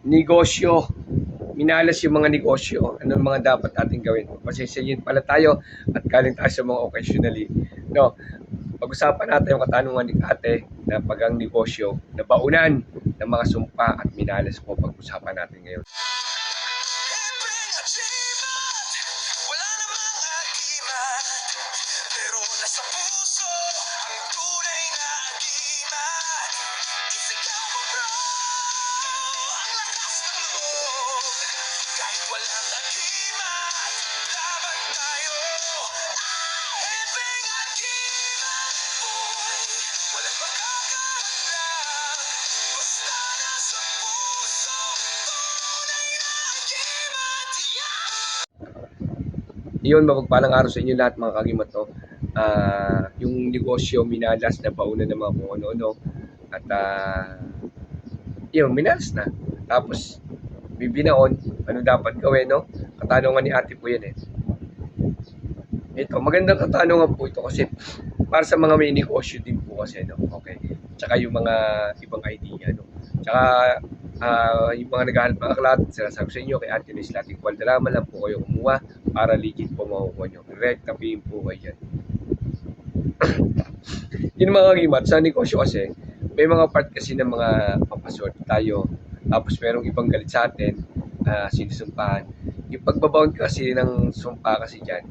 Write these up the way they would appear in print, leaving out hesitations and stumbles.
negosyo, minalas yung mga negosyo, anong mga dapat ating gawin. Pasensyahin pala tayo at galing tayo sa mga occasionally. No, pag-usapan natin yung katanungan ni Ate na pagang negosyo na baunan ng mga sumpa at minalas po pag-usapan natin ngayon. Wala namang agiman, pero nasa puso ang tunay na agiman. Isigaw mo bro, ang lakas ng loob. Kahit walang agiman, laban tayo. Hepeng agiman, boy, walang makakahadlang. Basta nasa puso, tunay na agiman. Iyon, mapagpalang araw sa inyo lahat mga kagimat. No? Yung negosyo minalas na baunan ng mga kung ano-ano at yun, minalas na. Tapos bibinaon, ano dapat gawin, no? Katanungan ni Ate po yan eh. Ito, magandang katanungan po ito kasi para sa mga may negosyo din po kasi, no? Okay. Tsaka yung mga ibang idea, no? Tsaka yung mga naghahanap ng aklat, sinasabi sa inyo kay Ate Liz Lating Kualdalaman lang po kayo kumuha para legit po makukuha nyo. Direct tapiin po kayo yan. Yun mga kagimat, sa negosyo kasi, may mga part kasi ng mga papaswerte tayo. Tapos merong ibang galit sa atin, sinusumpahan. Yung pagbabound kasi ng sumpa kasi dyan,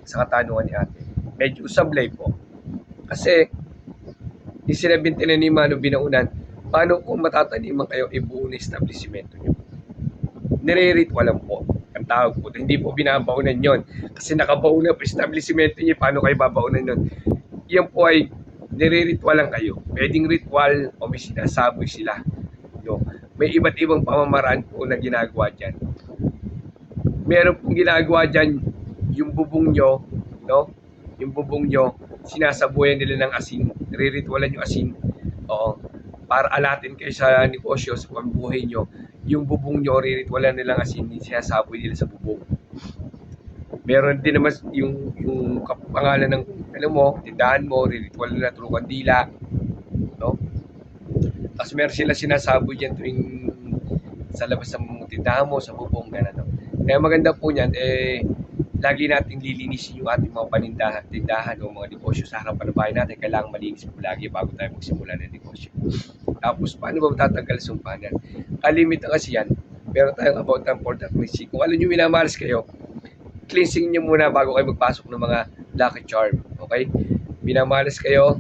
sa katanungan ni Ate, medyo sablay po. Kasi, yung sinabing ni Mano binaunan, paano kung matataniman kayo ibuo na establishmento nyo? Nire-ritual lang po. Ang tawag po. Hindi po binabaunan yon. Kasi nakabaunan po establishmento nyo, paano kayo babaunan yon? Yan po ay nire-ritual lang kayo. Pwedeng ritual o may sinasaboy sila. No? May iba't ibang pamamaraan po na ginagawa dyan. Meron pong ginagawa dyan yung bubong nyo, no? Yung bubong nyo, sinasabuyan nila ng asin, nire-ritualan yung asin. Oo. Para alatin kayo sa negosyo, sa pambuhay nyo, yung bubong nyo, riritualan nilang asin, sinasaboy nila sa bubong. Meron din naman yung pangalan ng, alam mo, tindahan mo, riritualan nila tulong kandila, no? Tapos meron sila sinasaboy dyan tuwing sa labas ng tindahan mo, sa bubong, gano'n. No? Kaya maganda po niyan, lagi nating lilinisin yung ating mga tindahan o mga negosyo sa harapan ng bahay natin. Kailangan malinis po lagi bago tayo magsimula ng negosyo. Tapos, paano ba matatanggal sumpahan yan? Kalimitan kasi yan. Meron tayong about time for that cleansing. Kung alam nyo minamalas kayo, cleansing nyo muna bago kayo magpasok ng mga lucky charm. Okay? Minamalas kayo,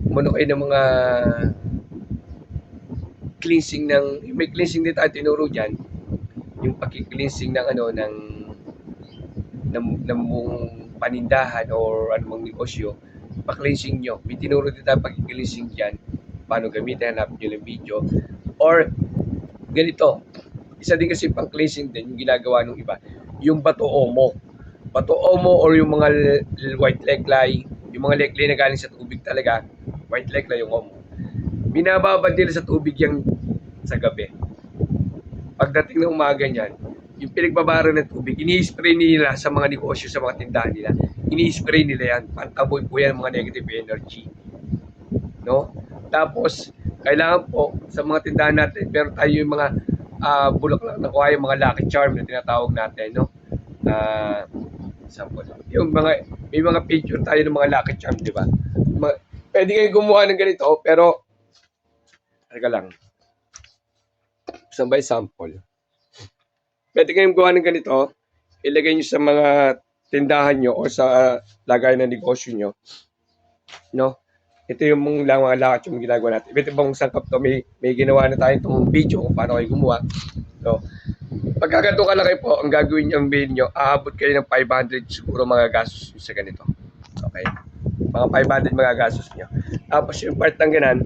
umano kayo ng mga cleansing ng, may cleansing din tayo tinuro dyan, yung pag-cleansing ng buong panindahan or anumang negosyo, pa-cleansing nyo. May tinuro din tayo pag-cleansing dyan. Paano gamitin, hanapin nyo ng video. Or, ganito. Isa din kasi pang-cleansing din, yung ginagawa ng iba. Yung bato omo. Bato omo or yung mga white leg lye, yung mga leg lye na galing sa tubig talaga, white leg lye yung omo. Binababad nila sa tubig yung sa gabi. Pagdating ng umaga niyan, yung pinagbabara ng tubig, ini-spray nila sa mga negosyo, sa mga tindahan nila. Ini-spray nila yan. Pantaboy po yan mga negative energy. No? Tapos, kailangan po sa mga tindahan natin, pero tayo yung mga bulaklak na kuha, yung mga lucky charm na tinatawag natin, no? Sample. Yung mga, may mga picture tayo ng mga lucky charm, di ba? Pwede kayong gumawa ng ganito, pero, teka lang. Sabay sample. Pwede kayong gawa ng ganito, ilagay nyo sa mga tindahan nyo o sa lagay ng negosyo nyo. No? Ito yung mga lakat yung ginagawa natin. Ito bang sangkap to, may ginawa na tayo itong video kung paano kayo gumawa. So, pagkagato ka lang kayo po, ang gagawin nyo, ang bilhin nyo, aabot kayo ng 500 siguro mga gastos sa ganito. Okay? Mga 500 mga gastos nyo. Tapos yung part ng ganan,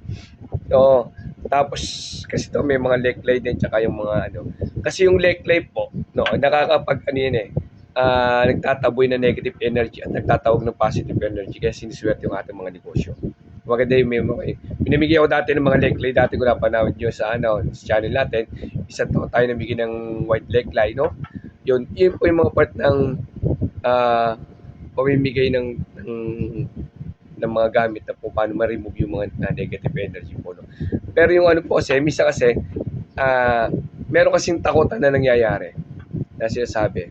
so, tapos kasi to may mga leg-lay din tsaka yung mga ano. Kasi yung leg-lay po, no, nakakapag ano yun nagtataboy ng negative energy at nagtatawag ng positive energy kaya siniswerte yung ating mga negosyo. Maganda yung pinamigay ako dati ng mga leg-lay, dati ko napanood nyo sa sa channel natin. Isang taon tayo namigay ng white leg-lay, no? Yun po yung mga part ng pamimigay ng ng mga gamit na po paano ma-remove yung mga negative energy po. No? Pero yung ano po kasi, misa kasi, meron kasing takutan na nangyayari na sinasabi,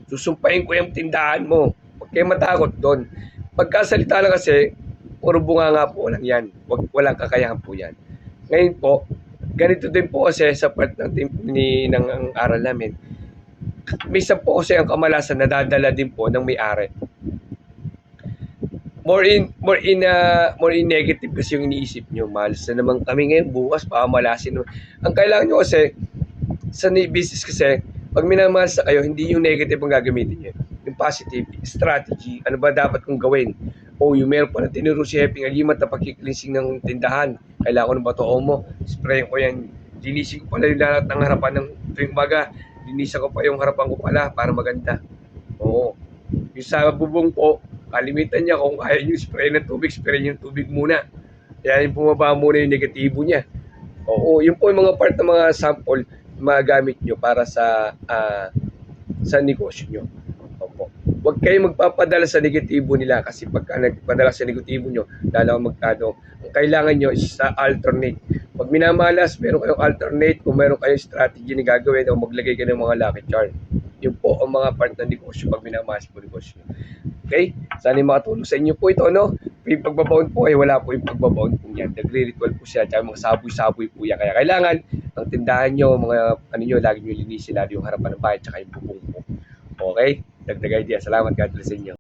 susumpahin ko yung tindahan mo. Huwag kayo matakot doon. Pagkasalita lang kasi, puro bunganga po lang yan. Walang kakayahan po yan. Ngayon po, ganito din po kasi sa part ng aral namin, minsan po kasi ang kamalasan nadadala din po ng may-ari. More in negative kasi yung iniisip nyo. Malas na naman kami ngayon, bukas pamalasin. Ang kailangan nyo kasi sa business kasi, pag minamalas na kayo, hindi yung negative ang gagamitin nyo. Yung positive strategy, ano ba dapat kong gawin? O yung meron pa na tinuro si Happy Alimat na pagkiklinsing ng tindahan. Kailangan ko ng bato mo, spray ko yan. Linisin ko pala yung lahat ng harapan ng tuwing umaga. Linisan ko pa yung harapan ko pala para maganda. Oo. Yung sa bubong po, kalimitan niya kung kaya nyo spray ng tubig, spray yung tubig muna. Kaya yung bumaba muna yung negatibo niya. Oo, yun po yung mga part ng mga sample magamit nyo para sa negosyo nyo. Opo. Huwag kayo magpapadala sa negatibo nila kasi pagka nagpadala sa negatibo nyo, lalo magkano. Ang kailangan nyo is sa alternate. Pag minamalas, meron kayong alternate kung meron kayong strategy na gagawin o maglagay kayo ng mga lucky charm. Yun po ang mga part ng negosyo pag minamalas po negosyo. Okay? Sana makatulong sa inyo po ito, no? Yung pagbabaon po ay wala po yung pagbabaon po yan. Nagre-ritual po siya, tsaka mga saboy-saboy po yan. Kaya kailangan, ang tindahan nyo, mga ano nyo, lagi nyo linisin, lalo yung harapan ng bahay, tsaka yung bubong po. Okay? Dagdag idea. Salamat, God bless sa inyo.